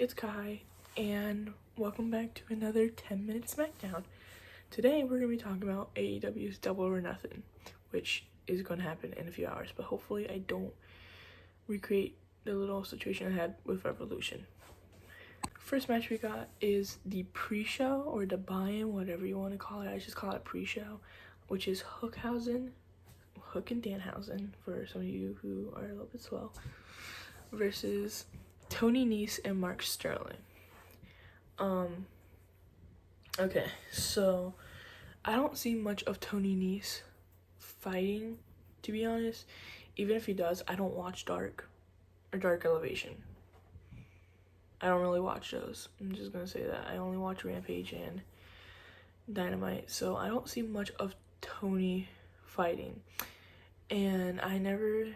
it's Kai, and welcome back to another 10-minute Smackdown. Today, we're going to be talking about AEW's Double or Nothing, which is going to happen in a few hours, but hopefully I don't recreate the little situation I had with Revolution. First match we got is the pre-show, or the buy-in, whatever you want to call it. I just call it pre-show, which is Hook and Danhausen, for some of you who are a little bit slow, versus Tony Nese and Mark Sterling. Okay, so I don't see much of Tony Nese fighting, to be honest. Even if he does, I don't watch Dark or Dark Elevation. I don't really watch those. I'm just gonna say that. I only watch Rampage and Dynamite, so I don't see much of Tony fighting. And I never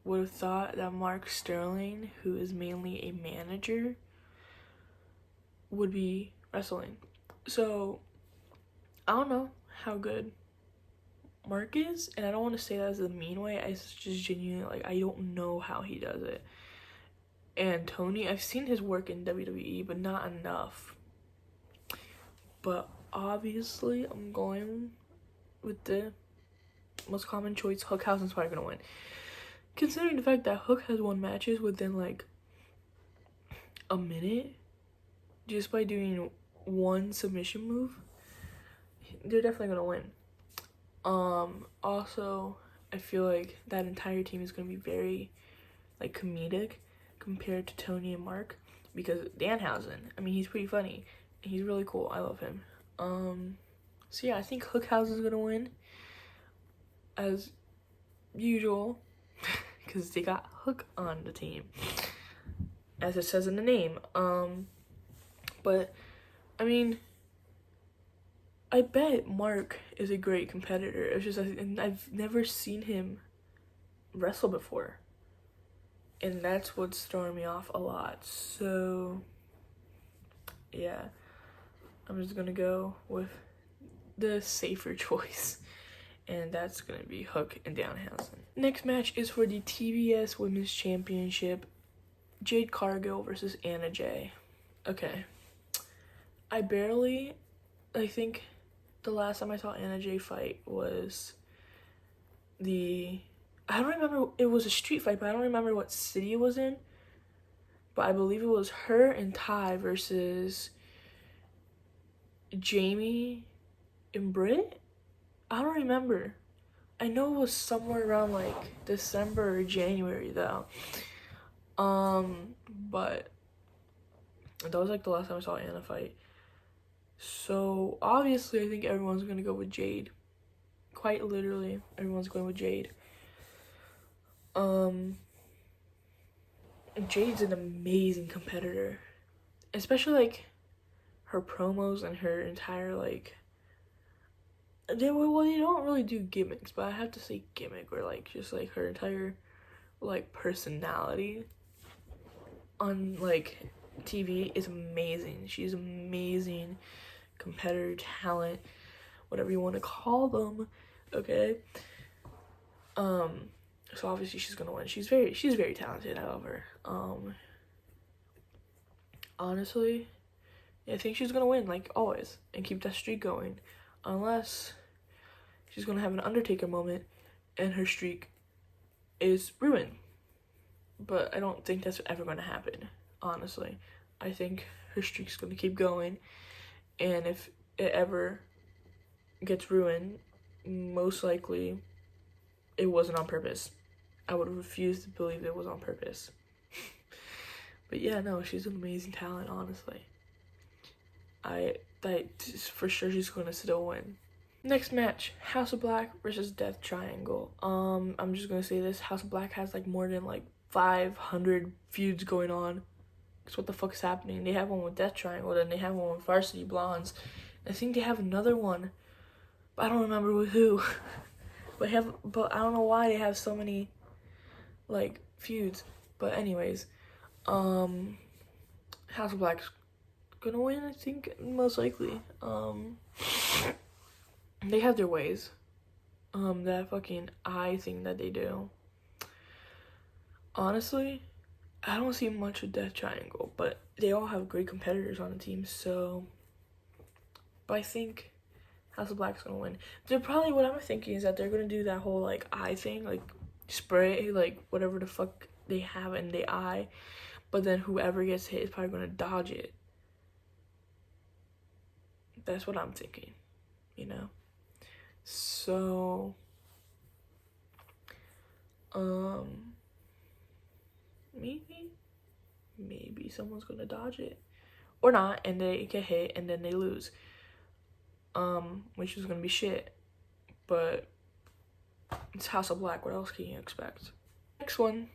would have thought that Mark Sterling, who is mainly a manager, would be wrestling. So I don't know how good Mark is, and I don't want to say that as a mean way. It's just genuinely, like, I don't know how he does it. And Tony, I've seen his work in WWE, but not enough. But obviously, I'm going with the most common choice. Hookhausen's probably gonna win, considering the fact that Hook has won matches within like a minute just by doing one submission move. They're definitely gonna win. Also, I feel like that entire team is gonna be very like comedic compared to Tony and Mark, because Danhausen, I mean, he's pretty funny. He's really cool. I love him. So yeah, I think Hookhausen's gonna win as usual, because they got Hook on the team, as it says in the name. But I mean, I bet Mark is a great competitor. It's just, and I've never seen him wrestle before, and that's what's throwing me off a lot. So yeah, I'm just gonna go with the safer choice, and that's gonna be Hook and Danhausen. Next match is for the TBS Women's Championship, Jade Cargill versus Anna Jay. Okay, I think the last time I saw Anna Jay fight was I don't remember, it was a street fight, but I don't remember what city it was in. But I believe it was her and Ty versus Jamie and Britt? I don't remember. I know it was somewhere around like December or January though. But that was like the last time I saw Anna fight. So obviously I think everyone's gonna go with Jade. Quite literally, everyone's going with Jade. Jade's an amazing competitor, especially like her promos and her entire like, they don't really do gimmicks, but I have to say gimmick, or like just like her entire like personality on like TV is amazing. She's amazing competitor, talent, whatever you want to call them. Okay. So obviously she's gonna win. She's very talented. I love her. Honestly, yeah, I think she's gonna win, like always, and keep that streak going, unless she's gonna have an Undertaker moment and her streak is ruined. But I don't think that's ever gonna happen, honestly. I think her streak's gonna keep going, and if it ever gets ruined, most likely it wasn't on purpose. I would refuse to believe it was on purpose. But yeah, no, she's an amazing talent, honestly. For sure she's gonna still win. Next match, House of Black versus Death Triangle. I'm just gonna say this, House of Black has like more than like 500 feuds going on. Because what the fuck is happening? They have one with Death Triangle, then they have one with Varsity Blondes. I think they have another one, but I don't remember with who. But I don't know why they have so many like feuds. But anyways, House of Black's gonna win, I think, most likely. They have their ways. That fucking eye thing that they do. Honestly, I don't see much of Death Triangle, but they all have great competitors on the team, so. But I think House of Black's gonna win. They're probably, what I'm thinking is that they're gonna do that whole like eye thing, like spray, like whatever the fuck they have in the eye, but then whoever gets hit is probably gonna dodge it. That's what I'm thinking, you know? So, maybe someone's gonna dodge it. Or not, and they get hit, and then they lose. Which is gonna be shit. But it's House of Black, what else can you expect? Next one,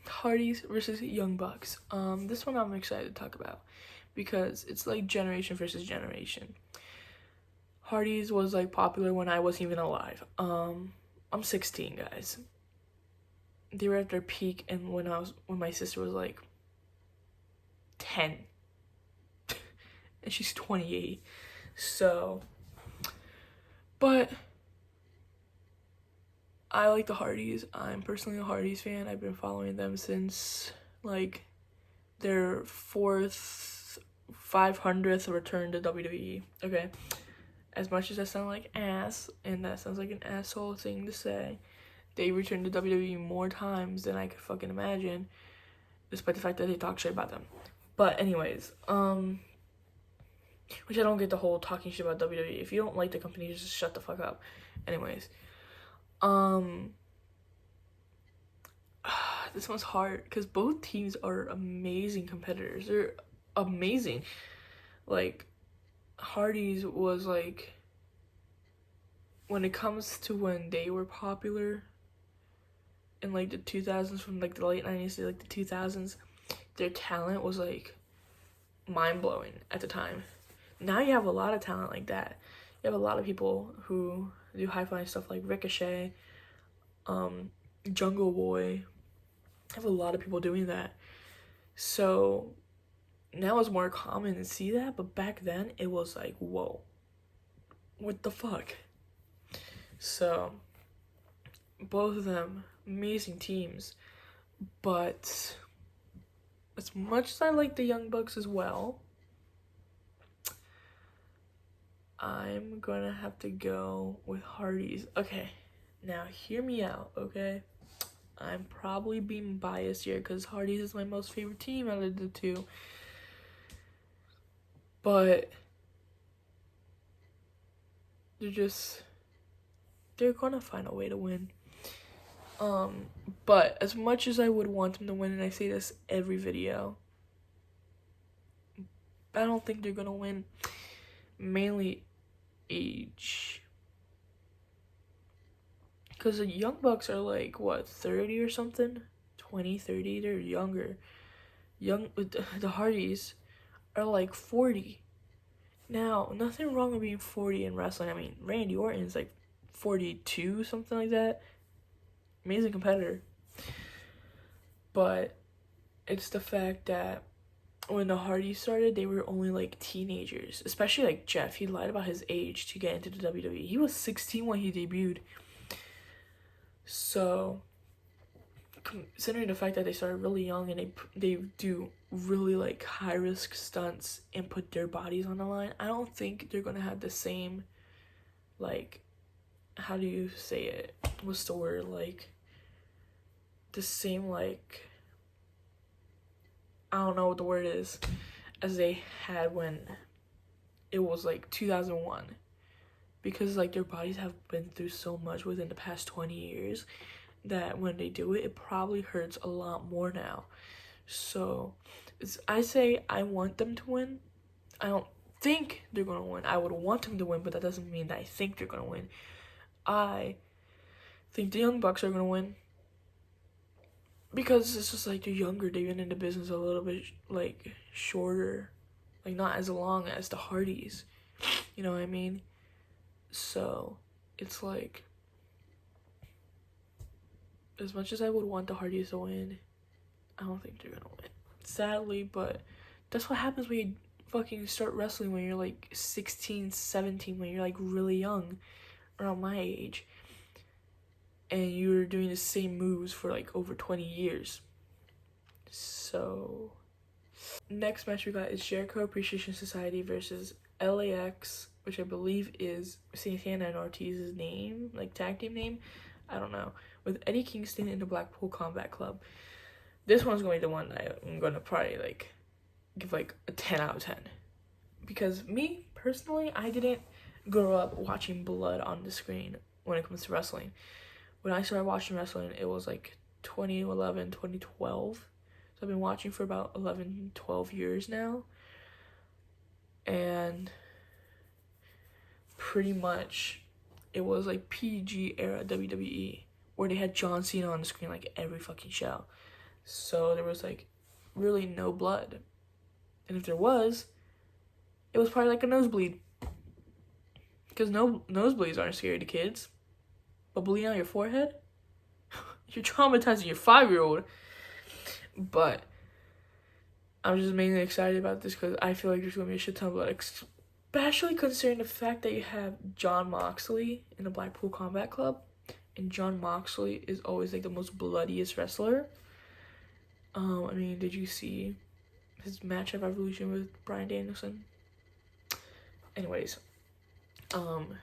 Hardys versus Young Bucks. This one I'm excited to talk about because it's like generation versus generation. Hardys was like popular when I wasn't even alive. I'm 16, guys. They were at their peak, and when my sister was like 10, and she's 28. So, but I like the Hardys. I'm personally a Hardys fan. I've been following them since like their 500th return to WWE. Okay, as much as that sounds like ass, and that sounds like an asshole thing to say, they returned to WWE more times than I could fucking imagine, despite the fact that they talk shit about them. But anyways, which I don't get the whole talking shit about WWE. If you don't like the company, just shut the fuck up. Anyways, this one's hard because both teams are amazing competitors. They're amazing. Like, Hardy's was like, when it comes to when they were popular in like the 2000s, from like the late 90s to like the 2000s, their talent was like mind-blowing at the time. Now you have a lot of talent like that. You have a lot of people who do high-flying stuff like Ricochet, Jungle Boy. I have a lot of people doing that. So now it's more common to see that, but back then it was like, whoa, what the fuck? So both of them amazing teams, but as much as I like the Young Bucks as well, I'm gonna have to go with Hardys. Okay, now hear me out, okay? I'm probably being biased here because Hardys is my most favorite team out of the two. But they're gonna find a way to win. But as much as I would want them to win, and I say this every video, I don't think they're gonna win. Mainly age. Because the Young Bucks are like, what, 30 or something? 20, 30? They're younger. The Hardys are like 40. Now, nothing wrong with being 40 in wrestling. I mean, Randy Orton's like 42, something like that. Amazing competitor. But it's the fact that when the Hardys started, they were only like teenagers. Especially like Jeff. He lied about his age to get into the WWE. He was 16 when he debuted. So, considering the fact that they started really young and they do really like high risk stunts and put their bodies on the line, I don't think they're gonna have the same, like, how do you say it? What's the word? Like, the same, like, I don't know what the word is, as they had when it was like 2001. Because like their bodies have been through so much within the past 20 years that when they do it, it probably hurts a lot more now. So I say I want them to win. I don't think they're gonna win. I would want them to win, but that doesn't mean that I think they're gonna win. I think the Young Bucks are gonna win because it's just like they're younger. They've been in the business a little bit like shorter, like not as long as the Hardys. You know what I mean? So it's like, as much as I would want the Hardys to win, I don't think they're gonna win. Sadly, but that's what happens when you fucking start wrestling when you're like 16, 17, when you're like really young, around my age, and you're doing the same moves for like over 20 years. So next match we got is Jericho Appreciation Society versus LAX, which I believe is Santana and Ortiz's name, like tag team name. I don't know. With Eddie Kingston in the Blackpool Combat Club. This one's going to be the one that I'm going to probably like give like a 10 out of 10. Because me, personally, I didn't grow up watching blood on the screen when it comes to wrestling. When I started watching wrestling, it was like 2011, 2012. So I've been watching for about 11, 12 years now. And pretty much it was like PG era WWE where they had John Cena on the screen like every fucking show. So there was like really no blood. And if there was, it was probably like a nosebleed. Because no nosebleeds aren't scary to kids. But bleeding out your forehead? You're traumatizing your 5-year-old. But I'm just mainly excited about this because I feel like there's going to be a shit ton of blood. Especially considering the fact that you have Jon Moxley in the Blackpool Combat Club. And Jon Moxley is always like the most bloodiest wrestler. I mean, did you see his match at Revolution with Bryan Danielson? Anyways, I'm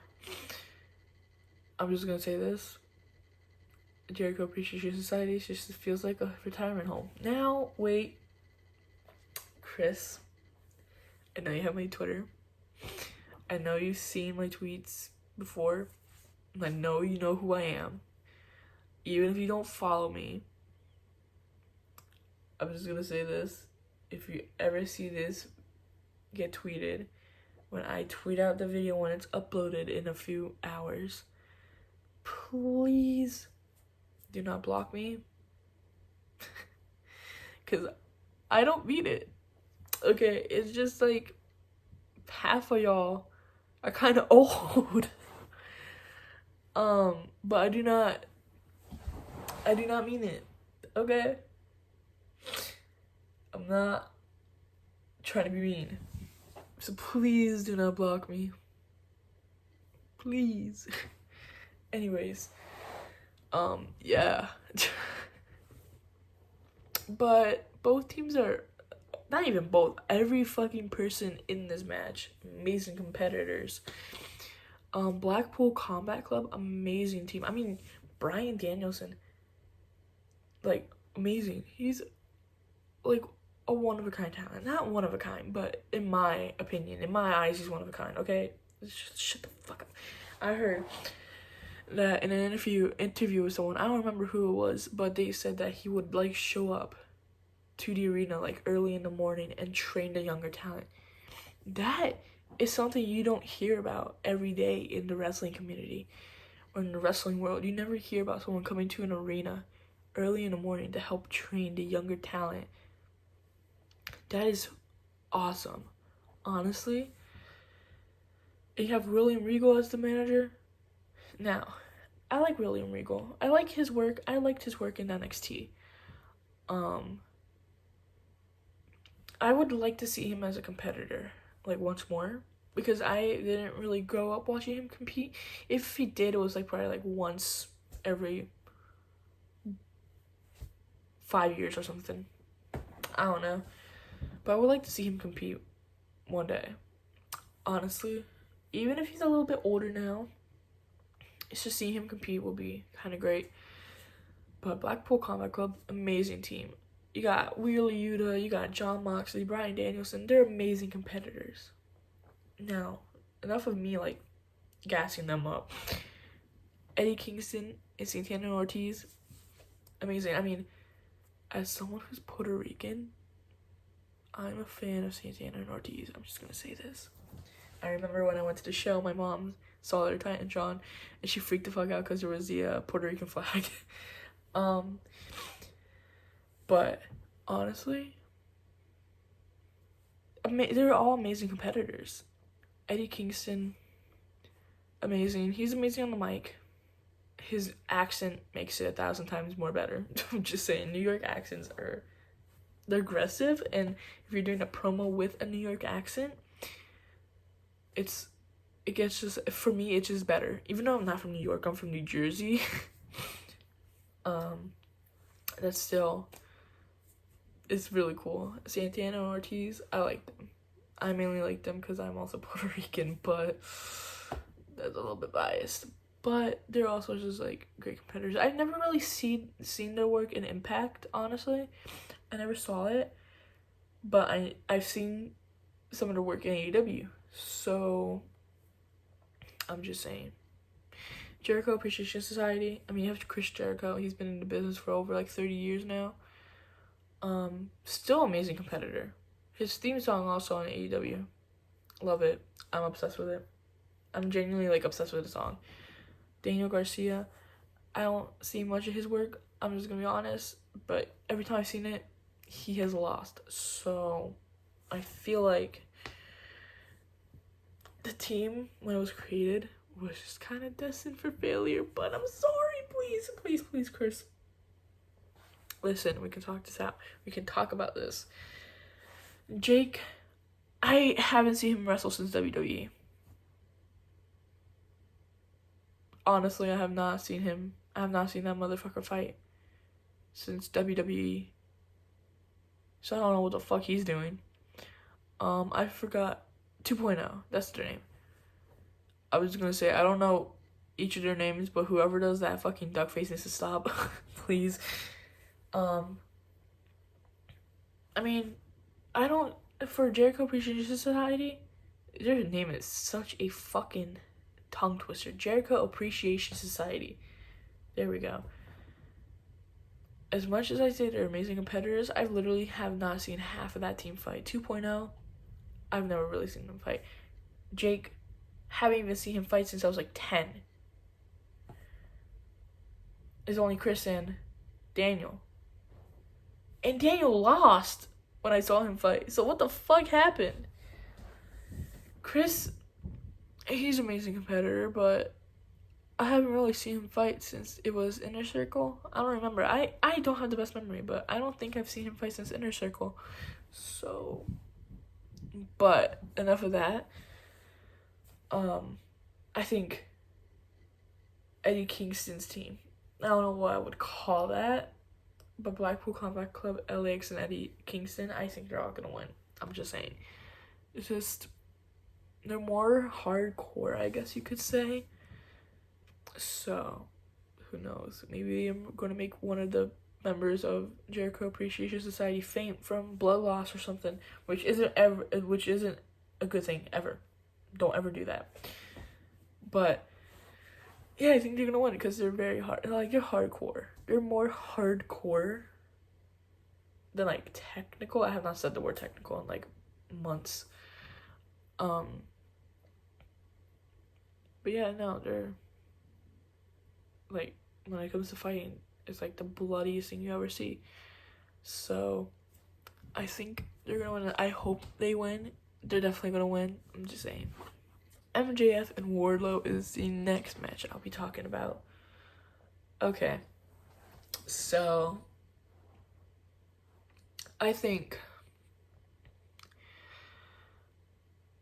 just gonna say this. Jericho Appreciation Society just feels like a retirement home. Now, wait. Chris, I know you have my Twitter. I know you've seen my tweets before. I know you know who I am. Even if you don't follow me, I'm just gonna say this. If you ever see this get tweeted, when I tweet out the video when it's uploaded in a few hours, please do not block me. Because I don't mean it. Okay, it's just like half of y'all are kind of old. But I do not mean it. Okay? I'm not trying to be mean. So please do not block me. Please. Anyways. Yeah. But both teams are, not even both, every fucking person in this match, amazing competitors. Blackpool Combat Club, amazing team. I mean, Bryan Danielson, like, amazing. He's like a one-of-a-kind talent. Not one-of-a-kind, but in my opinion, in my eyes, he's one-of-a-kind, okay? Shut the fuck up. I heard that in an interview with someone, I don't remember who it was, but they said that he would, like, show up to the arena, like, early in the morning and train the younger talent. That is something you don't hear about every day in the wrestling community or in the wrestling world. You never hear about someone coming to an arena early in the morning to help train the younger talent. That is awesome. Honestly. And you have William Regal as the manager. Now, I like William Regal. I like his work. I liked his work in NXT. I would like to see him as a competitor, like, once more. Because I didn't really grow up watching him compete. If he did, it was, like, probably, like, once every 5 years or something. I don't know. But I would like to see him compete one day. Honestly. Even if he's a little bit older now, it's just seeing him compete will be kind of great. But Blackpool Combat Club, amazing team. You got Wheeler Yuta, you got Jon Moxley, Bryan Danielson. They're amazing competitors. Now, enough of me, like, gassing them up. Eddie Kingston and Santana and Ortiz, amazing. I mean, as someone who's Puerto Rican, I'm a fan of Santana and Ortiz. I'm just gonna say this. I remember when I went to the show, my mom saw their Titantron, and she freaked the fuck out because there was the Puerto Rican flag. But honestly, they're all amazing competitors. Eddie Kingston, amazing. He's amazing on the mic. His accent makes it 1,000 times more better. I'm just saying, New York accents they're aggressive, and if you're doing a promo with a New York accent, it gets just, for me, it's just better. Even though I'm not from New York, I'm from New Jersey. That's still it's really cool. Santana and Ortiz, I like them. I mainly like them because I'm also Puerto Rican, but that's a little bit biased. But they're also just like great competitors. I've never really seen their work in Impact, honestly. I never saw it, but I've seen some of their work in AEW. So I'm just saying. Jericho Appreciation Society. I mean, you have Chris Jericho. He's been in the business for over like 30 years now. Still amazing competitor. His theme song also on AEW. Love it. I'm obsessed with it. I'm genuinely like obsessed with the song. Daniel Garcia, I don't see much of his work, I'm just gonna be honest, but every time I've seen it, he has lost. So I feel like the team, when it was created, was just kind of destined for failure. But I'm sorry, please, Chris. Listen, we can talk this out. We can talk about this. Jake, I haven't seen him wrestle since WWE. Honestly, I have not seen that motherfucker fight since WWE. So I don't know what the fuck he's doing. I forgot 2.0. That's their name. I was gonna say, I don't know each of their names, but whoever does that fucking duck face needs to stop. Please. I mean, for Jericho Appreciation Society, their name is such a fucking tongue twister. Jericho Appreciation Society. There we go. As much as I say they're amazing competitors, I literally have not seen half of that team fight. 2.0, I've never really seen them fight. Jake, haven't even seen him fight since I was like 10. It's only Chris and Daniel. And Daniel lost when I saw him fight. So what the fuck happened? Chris, he's an amazing competitor, but I haven't really seen him fight since it was Inner Circle. I don't remember. I don't have the best memory, but I don't think I've seen him fight since Inner Circle. So, but enough of that. I think Eddie Kingston's team, I don't know what I would call that, but Blackpool Combat Club, LAX, and Eddie Kingston, I think they're all gonna win. I'm just saying. It's just, they're more hardcore, I guess you could say. So, who knows? Maybe I'm gonna make one of the members of Jericho Appreciation Society faint from blood loss or something, which isn't a good thing ever. Don't ever do that. But yeah, I think they're gonna win because they're very hard. Like, they're hardcore. They're more hardcore than like technical. I have not said the word technical in like months. But yeah, no, they're like, when it comes to fighting, it's like the bloodiest thing you ever see. So I think they're gonna win. I hope they win. They're definitely gonna win. I'm just saying. MJF and Wardlow is the next match I'll be talking about. Okay. So I think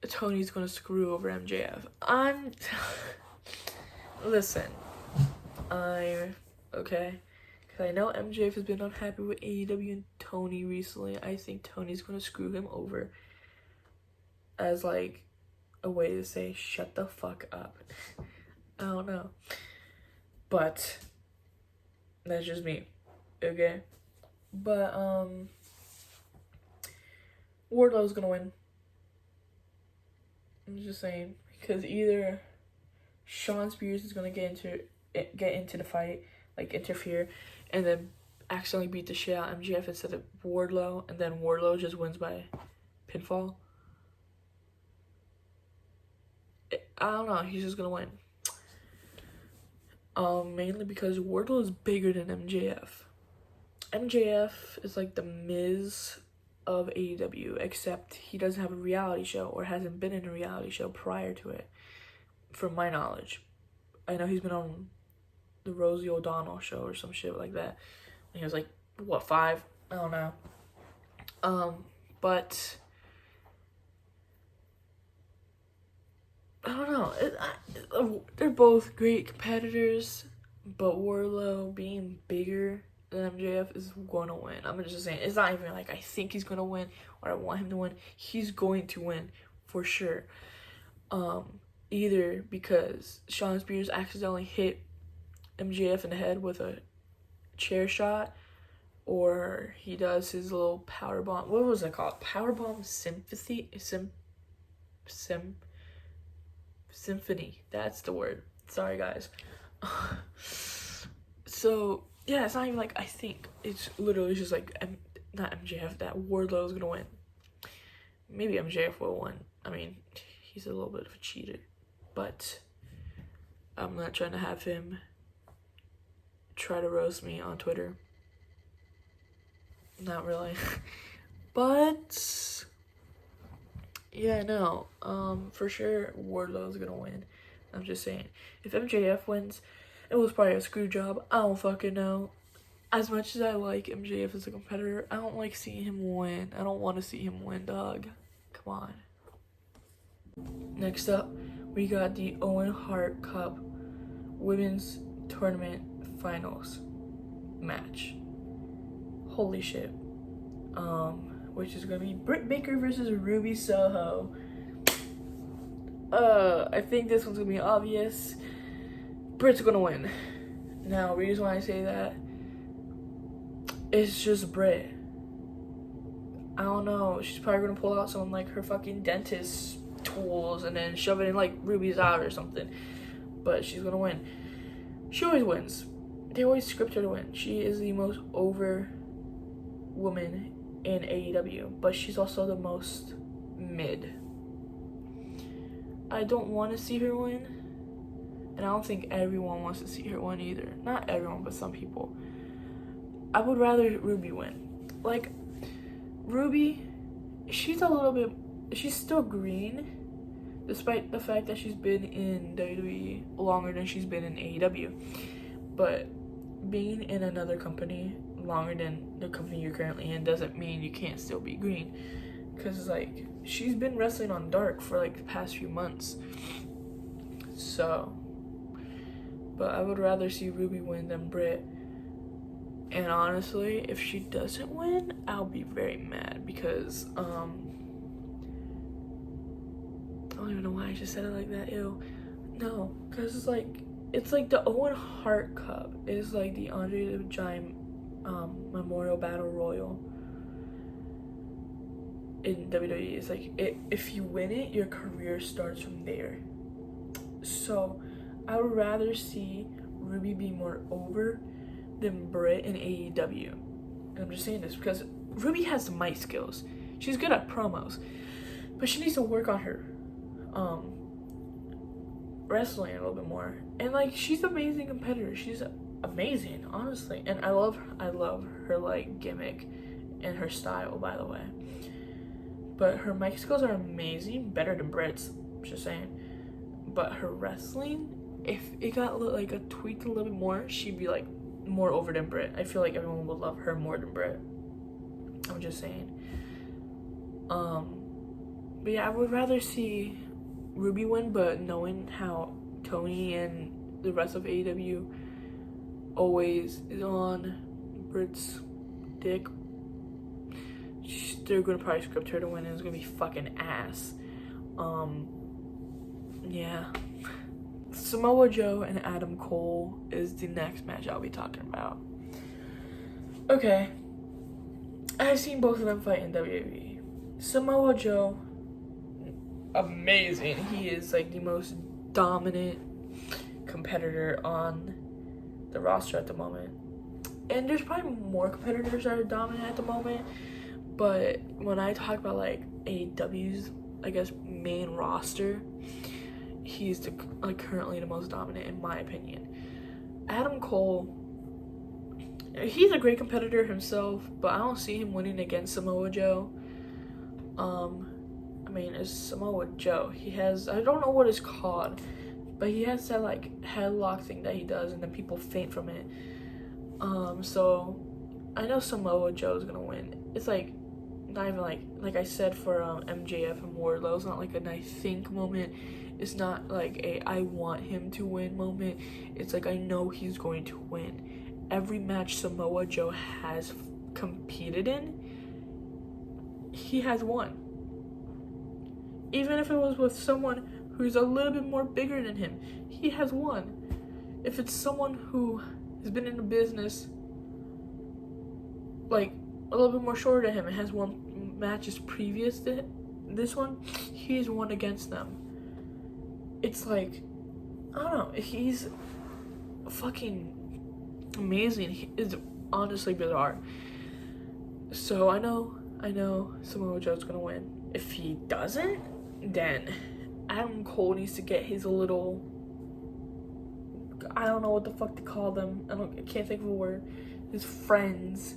Tony's gonna screw over MJF. Listen. Okay. Because I know MJF has been unhappy with AEW and Tony recently. I think Tony's gonna screw him over as like a way to say shut the fuck up. I don't know, but that's just me. Okay, but Wardlow's gonna win. I'm just saying, because either Shawn Spears is gonna get into the fight, like interfere, and then accidentally beat the shit out of MJF instead of Wardlow, and then Wardlow just wins by pinfall. I don't know, he's just gonna win. Mainly because Wardlow is bigger than MJF. MJF is like the Miz of AEW, except he doesn't have a reality show or hasn't been in a reality show prior to it, from my knowledge. I know he's been on the Rosie O'Donnell show or some shit like that. And he was like, what, 5? I don't know. But I don't know. They're both great competitors, but Wardlow being bigger then MJF is going to win. I'm just saying, it's not even like I think he's going to win or I want him to win. He's going to win for sure. Either because Shawn Spears accidentally hit MJF in the head with a chair shot, or he does his little powerbomb. What was it called? Powerbomb symphony. That's the word. Sorry, guys. So, yeah, it's not even like I think. It's literally just like, not MJF, that Wardlow's gonna win. Maybe MJF will win. I mean, he's a little bit of a cheater. But I'm not trying to have him try to roast me on Twitter. Not really. But yeah, no. For sure Wardlow's gonna win. I'm just saying. If MJF wins, it was probably a screw job. I don't fucking know. As much as I like MJF as a competitor, I don't like seeing him win. I don't want to see him win, dog. Come on. Next up, we got the Owen Hart Cup Women's Tournament Finals match. Holy shit. Which is gonna be Britt Baker versus Ruby Soho. I think this one's gonna be obvious. Britt's gonna win. Now, the reason why I say that, it's just Britt. I don't know. She's probably gonna pull out some like her fucking dentist tools and then shove it in like Ruby's eye or something. But she's gonna win. She always wins. They always script her to win. She is the most over woman in AEW, but she's also the most mid. I don't want to see her win, and I don't think everyone wants to see her win either. Not everyone, but some people. I would rather Ruby win. Like, Ruby, she's still green, despite the fact that she's been in WWE longer than she's been in AEW. But being in another company longer than the company you're currently in doesn't mean you can't still be green. Because, like, she's been wrestling on Dark for, like, the past few months. So, but I would rather see Ruby win than Britt. And honestly, if she doesn't win, I'll be very mad because, I don't even know why I just said it like that, ew. No, because it's like the Owen Hart Cup is like the Andre the Giant Memorial Battle Royal in WWE. It's like, if you win it, your career starts from there. So, I would rather see Ruby be more over than Britt in AEW. And I'm just saying this because Ruby has the mic skills. She's good at promos, but she needs to work on her wrestling a little bit more. And like, she's an amazing competitor. She's amazing, honestly. And I love her like gimmick and her style, by the way. But her mic skills are amazing, better than Britt's, just saying. But her wrestling, if it got like a tweaked a little bit more, she'd be like more over than Britt. I feel like everyone would love her more than Britt. I'm just saying. But yeah, I would rather see Ruby win, but knowing how Tony and the rest of AEW always is on Britt's dick, they're gonna probably script her to win and it's gonna be fucking ass. Yeah. Samoa Joe and Adam Cole is the next match I'll be talking about. Okay. I've seen both of them fight in WWE. Samoa Joe, amazing. He is like the most dominant competitor on the roster at the moment. And there's probably more competitors that are dominant at the moment. But when I talk about like AEW's, I guess, main roster, he's currently the most dominant in my opinion. Adam Cole, he's a great competitor himself, but I don't see him winning against Samoa Joe. I mean, it's Samoa Joe. He has, I don't know what it's called, but he has that like headlock thing that he does, and then people faint from it. So I know Samoa Joe's gonna win. It's like not even like I said for MJF and Wardlow. It's not like an I think moment. It's not like a I want him to win moment. It's like I know he's going to win. every match Samoa Joe has competed in, he has won. Even if it was with someone who's a little bit more bigger than him, he has won. If it's someone who has been in the business like a little bit more shorter than him and has won matches previous to this one, he's won against them. It's like, I don't know, he's fucking amazing. It's honestly bizarre. So I know Samoa Joe's gonna win. If he doesn't, then Adam Cole needs to get his little, I don't know what the fuck to call them, I can't think of a word, his friends,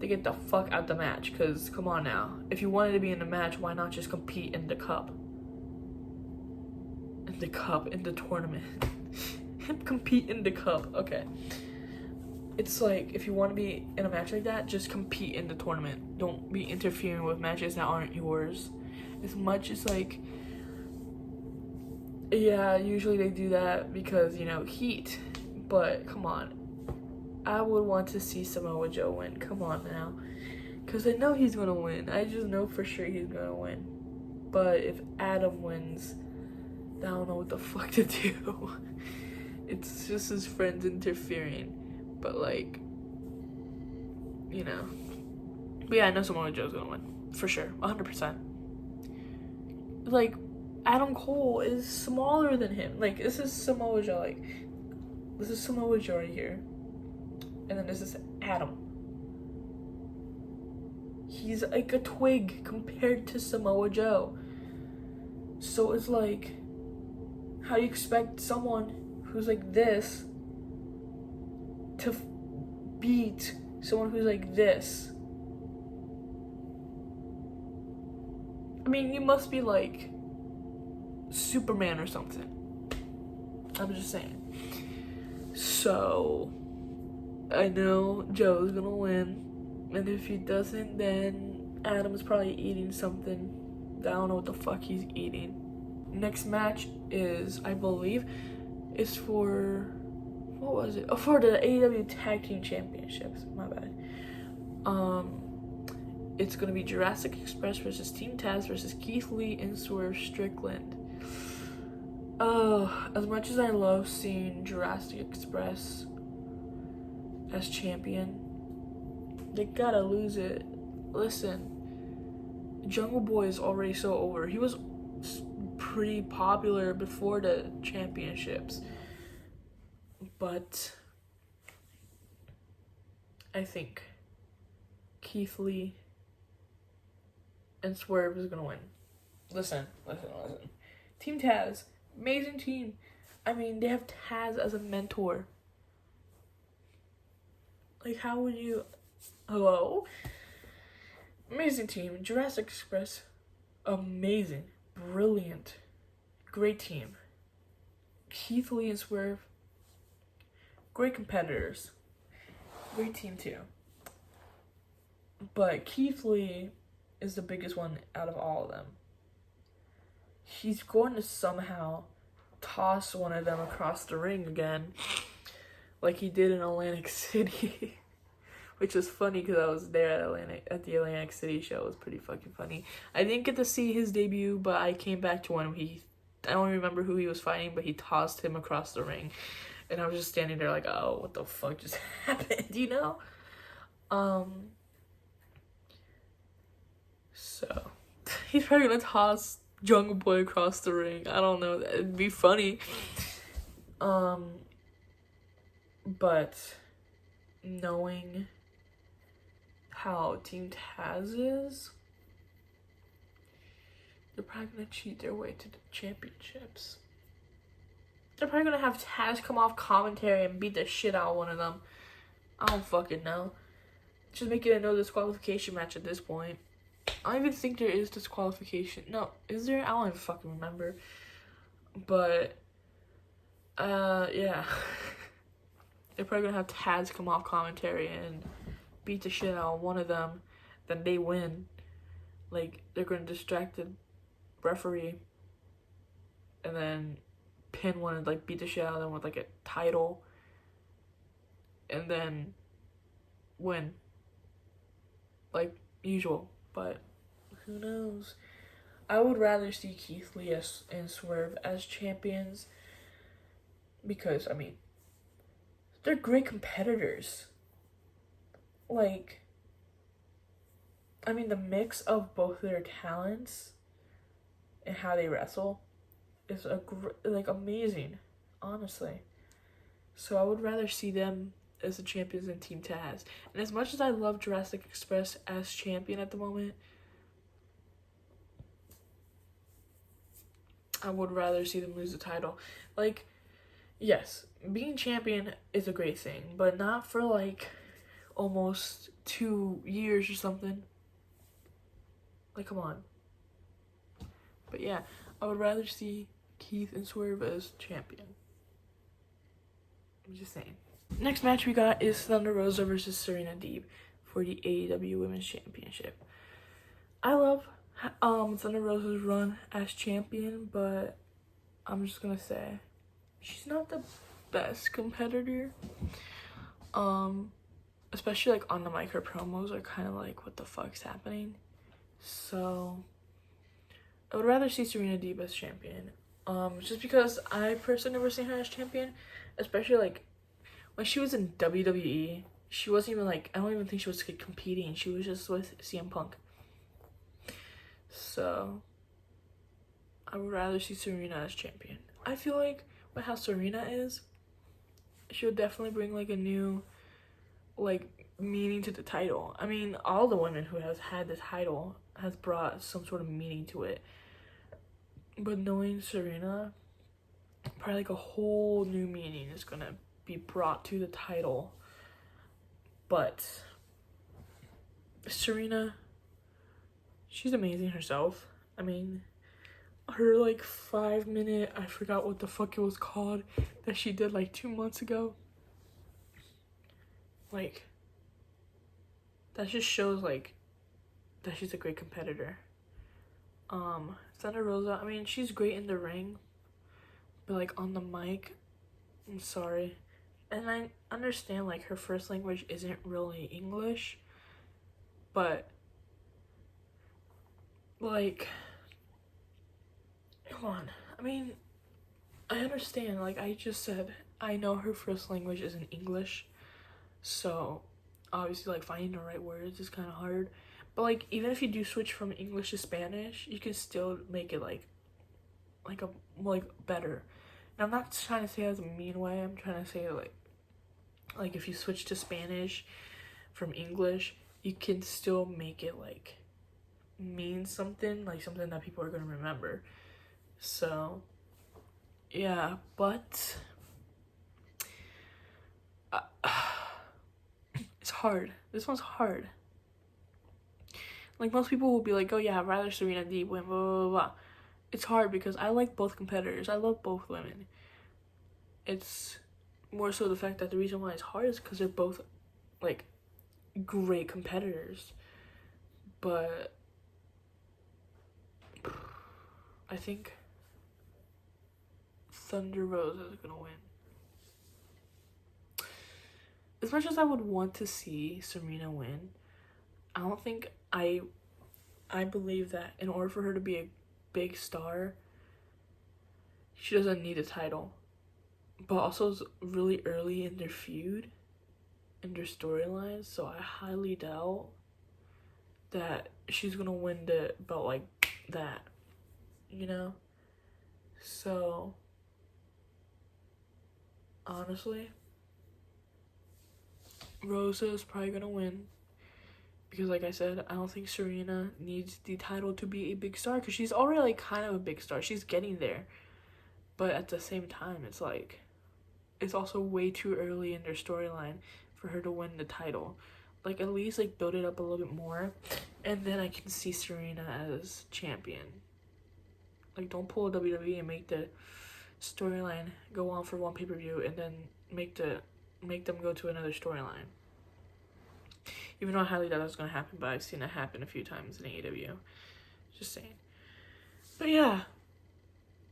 to get the fuck out the match. Because come on now, if you wanted to be in the match, why not just compete in the cup, in the tournament? Compete in the cup. Okay, it's like, if you want to be in a match like that, just compete in the tournament. Don't be interfering with matches that aren't yours. As much as like, yeah, usually they do that because, you know, heat, but come on, I would want to see Samoa Joe win. Come on now, because I know he's gonna win. I just know for sure he's gonna win. But if Adam wins, I don't know what the fuck to do. It's just his friends interfering. But like, you know. But yeah, I know Samoa Joe's gonna win for sure, 100%. Like, Adam Cole is smaller than him. Like, this is Samoa Joe. Like, this is Samoa Joe right here, and then this is Adam. He's like a twig compared to Samoa Joe. So it's like, how do you expect someone who's like this to beat someone who's like this? I mean, you must be like Superman or something. I'm just saying. So I know Joe's gonna win, and if he doesn't, then Adam's probably eating something. I don't know what the fuck he's eating. Next match is, I believe, is for, what was it? Oh, for the AEW Tag Team Championships. My bad. It's gonna be Jurassic Express versus Team Taz versus Keith Lee and Swerve Strickland. As much as I love seeing Jurassic Express as champion, they gotta lose it. Listen, Jungle Boy is already so over. He was pretty popular before the championships, but I think Keith Lee and Swerve is gonna win. Listen. Team Taz, amazing team. I mean, they have Taz as a mentor. Like, how would you... Hello? Amazing team. Jurassic Express, amazing. Brilliant. Great team. Keith Lee and Swerve, great competitors. Great team too. But Keith Lee is the biggest one out of all of them. He's going to somehow toss one of them across the ring again, like he did in Atlantic City. Which was funny because I was there at the Atlantic City show. It was pretty fucking funny. I didn't get to see his debut, but I came back to when I don't remember who he was fighting, but he tossed him across the ring. And I was just standing there like, oh, what the fuck just happened, you know? So, he's probably gonna toss Jungle Boy across the ring. I don't know, it'd be funny. But knowing how Team Taz is, they're probably gonna cheat their way to the championships. They're probably gonna have Taz come off commentary and beat the shit out of one of them. I don't fucking know. Just make it a no disqualification match at this point. I don't even think there is disqualification. No, is there? I don't even fucking remember. But, yeah. They're probably gonna have Taz come off commentary and beat the shit out of one of them. Then they win. Like, they're gonna distract the referee. And then pin one and, like, beat the shit out of them with, like, a title. and then win like usual. But who knows? I would rather see Keith Lee and Swerve as champions because, I mean, they're great competitors. Like, I mean, the mix of both their talents and how they wrestle is amazing, honestly. So I would rather see them as the champions than Team Taz. And as much as I love Jurassic Express as champion at the moment, I would rather see them lose the title. Like, yes, being champion is a great thing, but not for like almost 2 years or something. Like, come on. But yeah, I would rather see Keith and Swerve as champion. I'm just saying. Next match we got is Thunder Rosa versus Serena Deeb for the AEW Women's Championship. I love Thunder Rosa's run as champion, but I'm just gonna say she's not the best competitor. Especially like on the mic, her promos are kind of like, what the fuck's happening? So I would rather see Serena Deeb as champion. Just because I personally never seen her as champion, especially like when she was in WWE. She wasn't even like, I don't even think she was competing. She was just with CM Punk. So I would rather see Serena as champion. I feel like with how Serena is, she would definitely bring like a new like meaning to the title. I mean, all the women who have had the title has brought some sort of meaning to it. But knowing Serena, probably like a whole new meaning is gonna be brought to the title. But Serena, she's amazing herself. I mean, her like 5-minute, I forgot what the fuck it was called, that she did like 2 months ago. Like, that just shows like that she's a great competitor. Thunder Rosa, I mean, she's great in the ring, but like on the mic, I'm sorry. And I understand like her first language isn't really English, but like, come on. I mean, I understand, like I just said, I know her first language isn't English, so obviously like finding the right words is kind of hard. But like, even if you do switch from English to Spanish, you can still make it like better. And I'm not trying to say it as a mean way. I'm trying to say like if you switch to Spanish from English, you can still make it like mean something, like something that people are gonna remember. So yeah, but it's hard. This one's hard. Like, most people will be like, oh yeah, I'd rather Serena Deeb win, blah, blah, blah, blah. It's hard because I like both competitors. I love both women. It's more so the fact that the reason why it's hard is because they're both, like, great competitors. But I think Thunder Rosa is going to win. As much as I would want to see Serena win, I don't think I believe that in order for her to be a big star, she doesn't need a title. But also it's really early in their feud, in their storyline, so I highly doubt that she's gonna win the belt like that, you know? So, honestly, Rosa is probably gonna win. Because like I said, I don't think Serena needs the title to be a big star. Because she's already like kind of a big star. She's getting there. But at the same time, it's like, it's also way too early in their storyline for her to win the title. Like, at least like build it up a little bit more. And then I can see Serena as champion. Like, don't pull a WWE and make the storyline go on for one pay-per-view and then make them go to another storyline. Even though I highly doubt that's going to happen, but I've seen it happen a few times in AEW. Just saying. But yeah.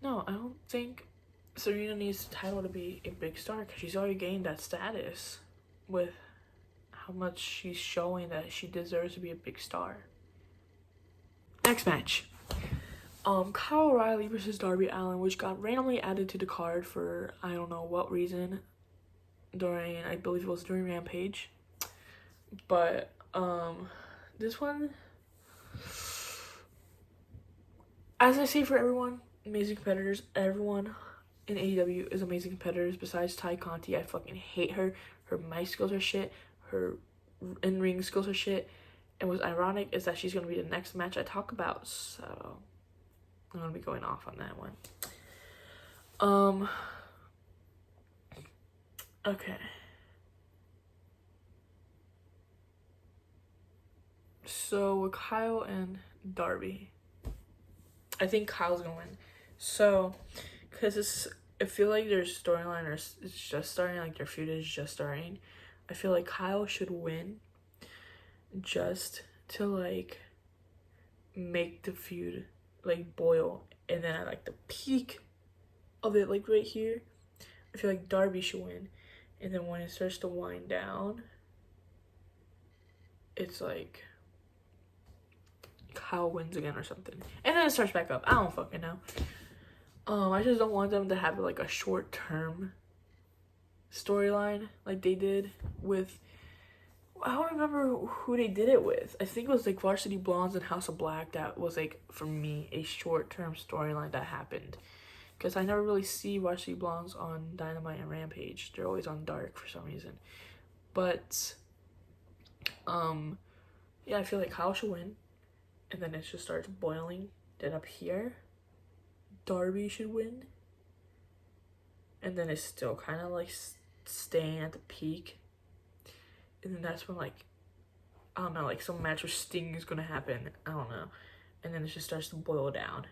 No, I don't think Serena needs the title to be a big star because she's already gained that status. with how much she's showing that she deserves to be a big star. Next match. Kyle O'Reilly versus Darby Allin, which got randomly added to the card for I don't know what reason during, I believe it was during Rampage. But this one, as I say for everyone, amazing competitors. Everyone in AEW is amazing competitors besides Ty Conti. I fucking hate her. Her mic skills are shit. Her in-ring skills are shit. And what's ironic is that she's going to be the next match I talk about. So I'm going to be going off on that one. Okay. So with Kyle and Darby, I think Kyle's going to win. So, because I feel like their storyline is just starting, like their feud is just starting. I feel like Kyle should win just to like make the feud like boil, and then at like the peak of it, like right here, I feel like Darby should win, and then when it starts to wind down, it's like Kyle wins again or something, and then it starts back up. I don't fucking know. I just don't want them to have like a short-term storyline like they did with, I don't remember who they did it with. I think it was like Varsity Blondes and House of Black. That was like, for me, a short-term storyline that happened. Because I never really see Varsity Blondes on Dynamite and Rampage. They're always on Dark for some reason. But, yeah, I feel like Kyle should win. And then it just starts boiling. Then up here, Darby should win. And then it's still kind of like staying at the peak. And then that's when, like, I don't know, like some match with Sting is gonna happen. I don't know. And then it just starts to boil down.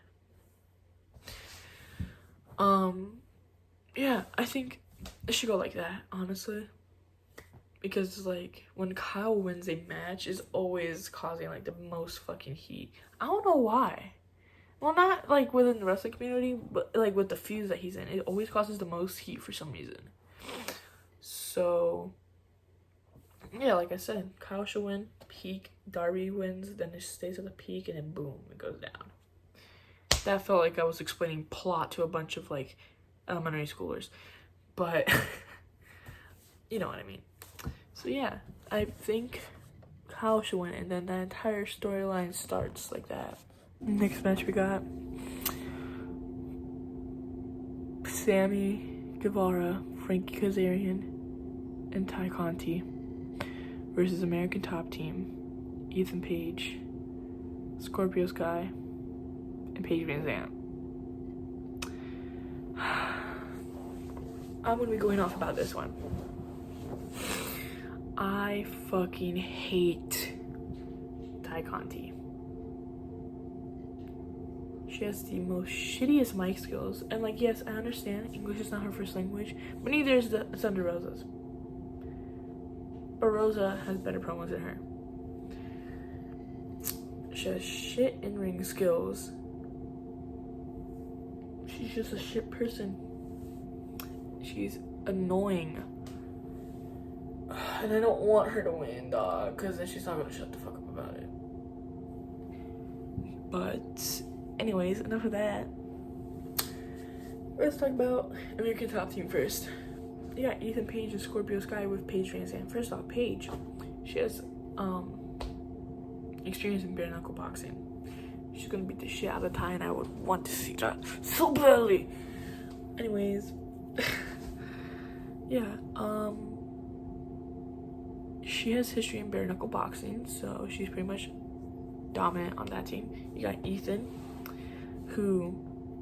Yeah, I think it should go like that, honestly. Because, like, when Kyle wins a match, is always causing, like, the most fucking heat. I don't know why. Well, not, like, within the wrestling community, but, like, with the feuds that he's in. It always causes the most heat for some reason. So, yeah, like I said, Kyle should win, peak, Darby wins, then it stays at the peak, and then boom, it goes down. That felt like I was explaining plot to a bunch of, like, elementary schoolers. But, you know what I mean. So, yeah, I think Kyle should win, and then the entire storyline starts like that. Next match we got Sammy Guevara, Frankie Kazarian, and Ty Conti versus American Top Team, Ethan Page, Scorpio Sky, and Paige Van Zandt. I'm gonna be going off about this one. I fucking hate Ty Conti. She has the most shittiest mic skills. And, like, yes, I understand English is not her first language, but neither is Thunder Rosa's. But Rosa has better promos than her. She has shit in-ring skills. She's just a shit person. She's annoying. And I don't want her to win, dog, because then she's not gonna shut the fuck up about it. But anyways, enough of that. Let's talk about American Top Team first. You got Ethan Page and Scorpio Sky with Paige Van Zandt. First off, Paige, she has experience in bare knuckle boxing. She's gonna beat the shit out of Ty, and I would want to see that so badly. Anyways, yeah, she has history in bare knuckle boxing, so she's pretty much dominant on that team. You got Ethan, who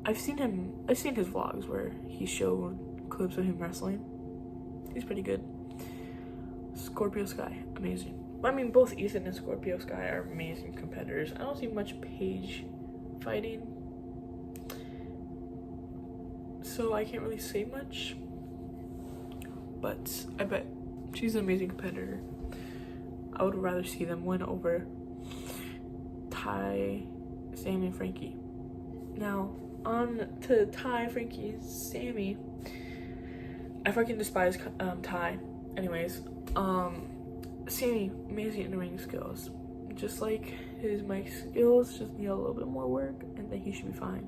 I've seen his vlogs where he showed clips of him wrestling. He's pretty good. Scorpio Sky, amazing. I mean, both Ethan and Scorpio Sky are amazing competitors. I don't see much Paige fighting, so I can't really say much, but I bet she's an amazing competitor. I would rather see them win over Ty, Sammy, and Frankie. Now, on to Ty, Frankie, and Sammy. I fucking despise Ty. Anyways, Sammy, amazing in-ring skills. Just like his mic skills, just need a little bit more work, and then he should be fine.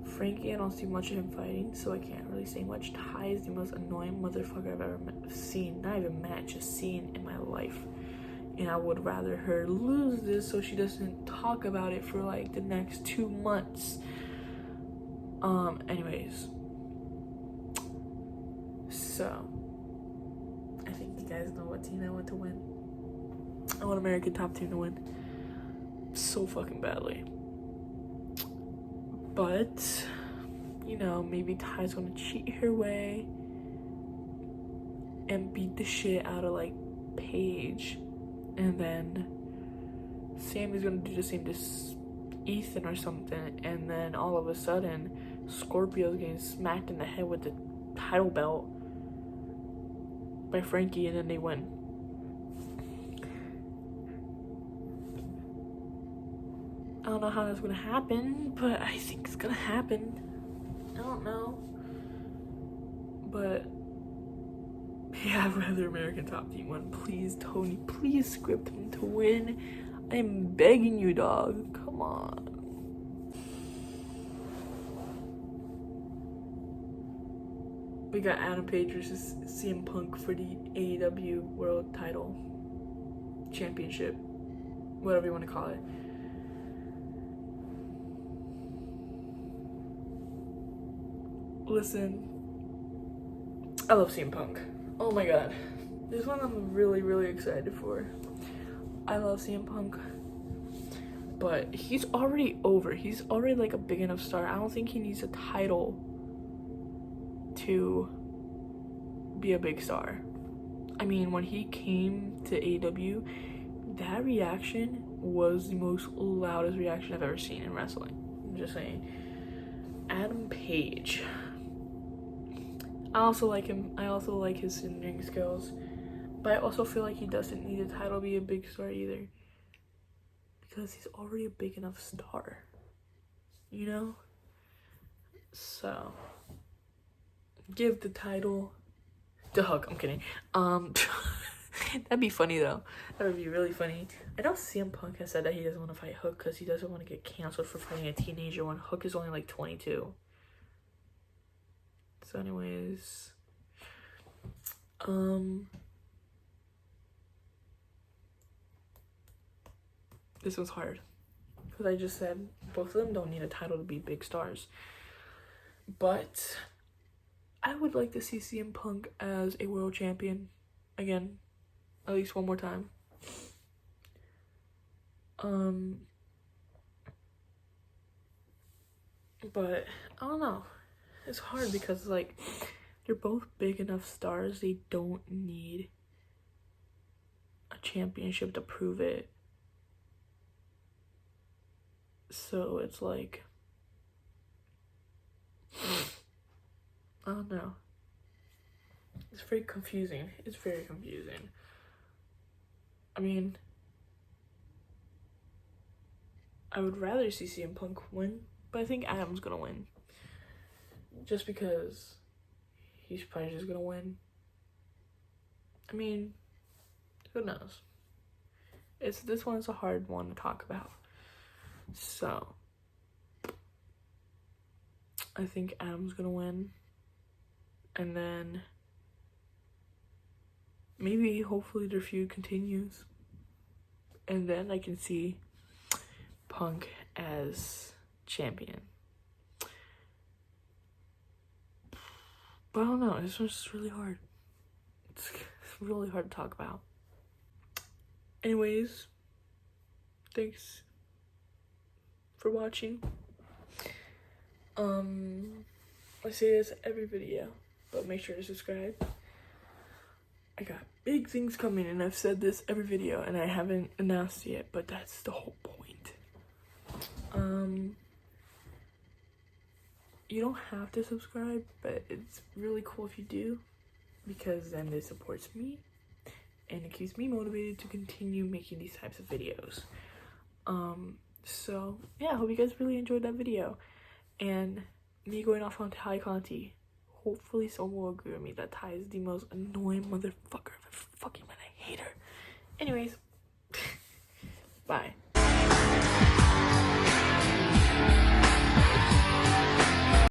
Frankie, I don't see much of him fighting, so I can't really say much. Ty is the most annoying motherfucker I've ever seen. Not even met, just seen in my life. And I would rather her lose this so she doesn't talk about it for like the next 2 months. Anyways. So, I think you guys know what team I want to win. I want American Top Team to win. So fucking badly. But, you know, maybe Ty's gonna cheat her way and beat the shit out of like Paige. And then Sammy's gonna do the same to Ethan or something. And then all of a sudden, Scorpio's getting smacked in the head with the title belt by Frankie, and then they win. I don't know how that's gonna happen, but I think it's gonna happen. I don't know. But yeah, I'd rather American Top Team win. Please, Tony, please script him to win. I'm begging you, dog. Come on. We got Adam Page versus CM Punk for the AEW World Title Championship, whatever you want to call it. Listen, I love CM Punk. Oh my god, this one I'm really, really excited for. I love CM Punk, but he's already over. He's already like a big enough star. I don't think he needs a title to be a big star. I mean, when he came to AEW, that reaction was the most loudest reaction I've ever seen in wrestling. I'm just saying. Adam Page. I also like him. I also like his in-ring skills. But I also feel like he doesn't need a title to be a big star either. Because he's already a big enough star. You know? So, give the title to Hook. I'm kidding. That'd be funny though. That would be really funny. I know CM Punk has said that he doesn't want to fight Hook because he doesn't want to get canceled for fighting a teenager when Hook is only like 22. So anyways, this was hard because I just said both of them don't need a title to be big stars. But I would like to see CM Punk as a world champion again, at least one more time. But I don't know. It's hard because like they're both big enough stars. They don't need a championship to prove it. So it's like, I don't know. It's very confusing. It's very confusing. I mean, I would rather see CM Punk win, but I think Adam's gonna win. Just because he's probably just gonna win. I mean, who knows? This one's a hard one to talk about. So, I think Adam's gonna win. And then maybe, hopefully, their feud continues. And then I can see Punk as champion. But I don't know, this one's just really hard. It's really hard to talk about. Anyways, thanks for watching. I say this every video, but make sure to subscribe. I got big things coming, and I've said this every video, and I haven't announced it yet, but that's the whole point. You don't have to subscribe, but it's really cool if you do, because then it supports me, and it keeps me motivated to continue making these types of videos. So, yeah, I hope you guys really enjoyed that video, and me going off on Ty Conti. Hopefully someone will agree with me that Ty is the most annoying motherfucker I've Fucking man, I hate her. Anyways, bye.